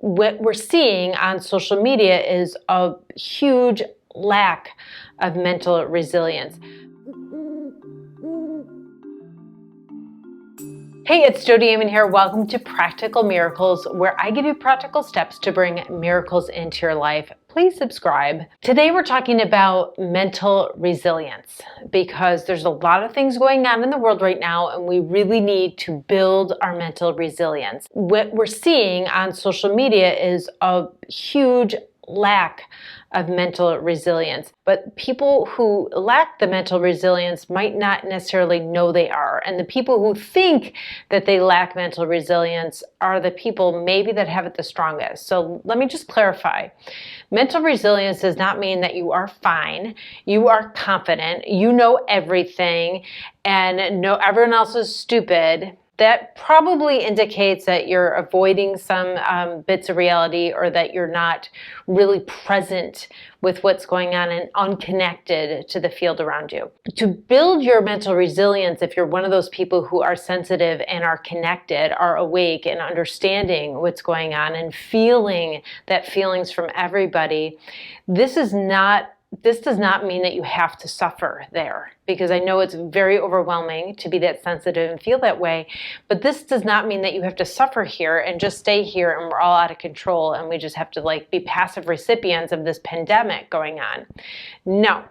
what we're seeing on social media is a huge lack of mental resilience. Hey, it's Jodi 𝔼𝕗𝕠𝕟𝕚 here. Welcome to Practical Miracles, where I give you practical steps to bring miracles into your life. Please subscribe. Today we're talking about mental resilience because there's a lot of things going on in the world right now, and we really need to build our mental resilience. What we're seeing on social media is a huge lack of mental resilience, but people who lack the mental resilience might not necessarily know they are. And the people who think that they lack mental resilience are the people maybe that have it the strongest. So let me just clarify. Mental resilience does not mean that you are fine, you are confident, you know everything, and no, everyone else is stupid. That probably indicates that you're avoiding some bits of reality, or that you're not really present with what's going on and unconnected to the field around you. To build your mental resilience, if you're one of those people who are sensitive and are connected, are awake and understanding what's going on and feeling that feelings from everybody, this does not mean that you have to suffer there, because I know it's very overwhelming to be that sensitive and feel that way, but this does not mean that you have to suffer here and just stay here and we're all out of control and we just have to be passive recipients of this pandemic going on. No.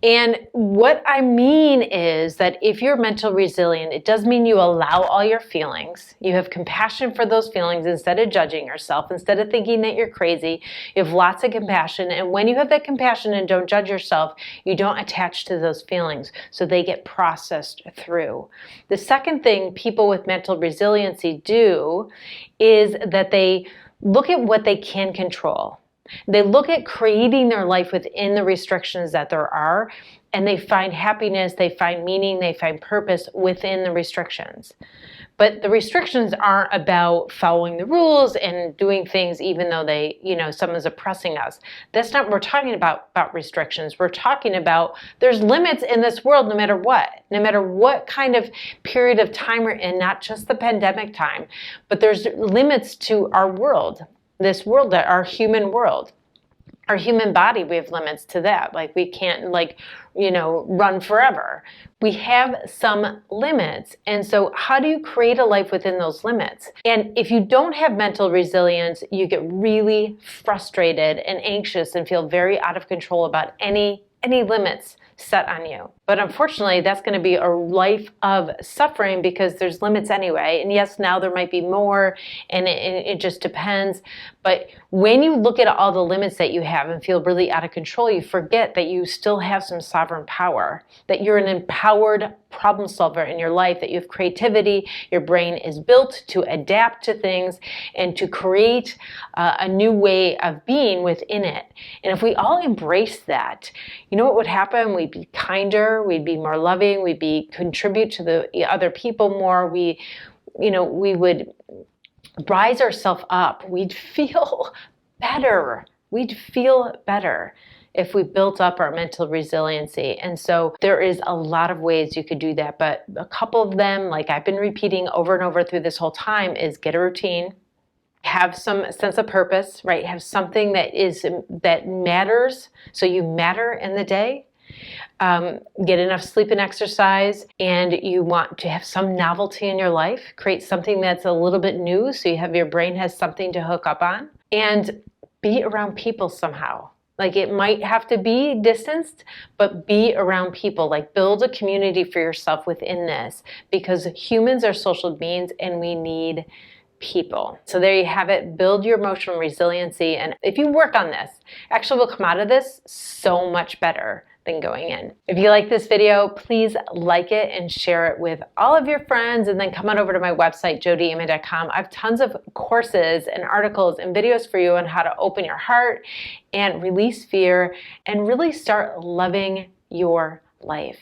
And what I mean is that if you're mental resilient, it does mean you allow all your feelings. You have compassion for those feelings instead of judging yourself, instead of thinking that you're crazy. You have lots of compassion. And when you have that compassion and don't judge yourself, you don't attach to those feelings, so they get processed through. The second thing people with mental resiliency do is that they look at what they can control. They look at creating their life within the restrictions that there are, and they find happiness, they find meaning, they find purpose within the restrictions. But the restrictions aren't about following the rules and doing things even though someone's oppressing us. That's not what we're talking about restrictions. We're talking about there's limits in this world no matter what kind of period of time we're in, not just the pandemic time, but there's limits to our world. This world, our human world, our human body, we have limits to that. We can't run forever. We have some limits. And so how do you create a life within those limits? And if you don't have mental resilience, you get really frustrated and anxious and feel very out of control about any limits set on you. But unfortunately, that's going to be a life of suffering because there's limits anyway. And yes, now there might be more, and it just depends. But when you look at all the limits that you have and feel really out of control, you forget that you still have some sovereign power, that you're an empowered problem solver in your life, that you have creativity, your brain is built to adapt to things and to create a new way of being within it. And if we all embrace that, you know what would happen? We'd be kinder, we'd be more loving, we'd contribute to the other people more, we would rise ourselves up, we'd feel better. If we built up our mental resiliency. And so there is a lot of ways you could do that, but a couple of them, like I've been repeating over and over through this whole time, is get a routine, have some sense of purpose, right? Have something that matters, so you matter in the day. Get enough sleep and exercise, and you want to have some novelty in your life. Create something that's a little bit new, so your brain has something to hook up on, and be around people somehow. It might have to be distanced, but be around people. Build a community for yourself within this, because humans are social beings and we need people. So there you have it. Build your emotional resiliency. And if you work on this, actually we'll come out of this so much better than going in. If you like this video, please like it and share it with all of your friends, and then come on over to my website, jodi𝔼𝕗𝕠𝕟𝕚.com. I have tons of courses and articles and videos for you on how to open your heart and release fear and really start loving your life,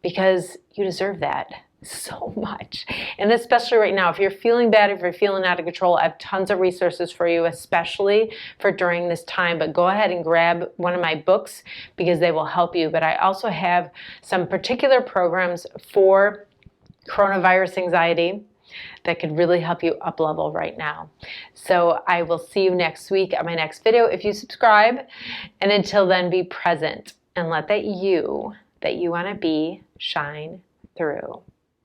because you deserve that so much. And especially right now, if you're feeling bad, if you're feeling out of control, I have tons of resources for you, especially for during this time. But go ahead and grab one of my books because they will help you. But I also have some particular programs for coronavirus anxiety, that could really help you up level right now. So I will see you next week at my next video if you subscribe. And until then, be present and let that you want to be shine through.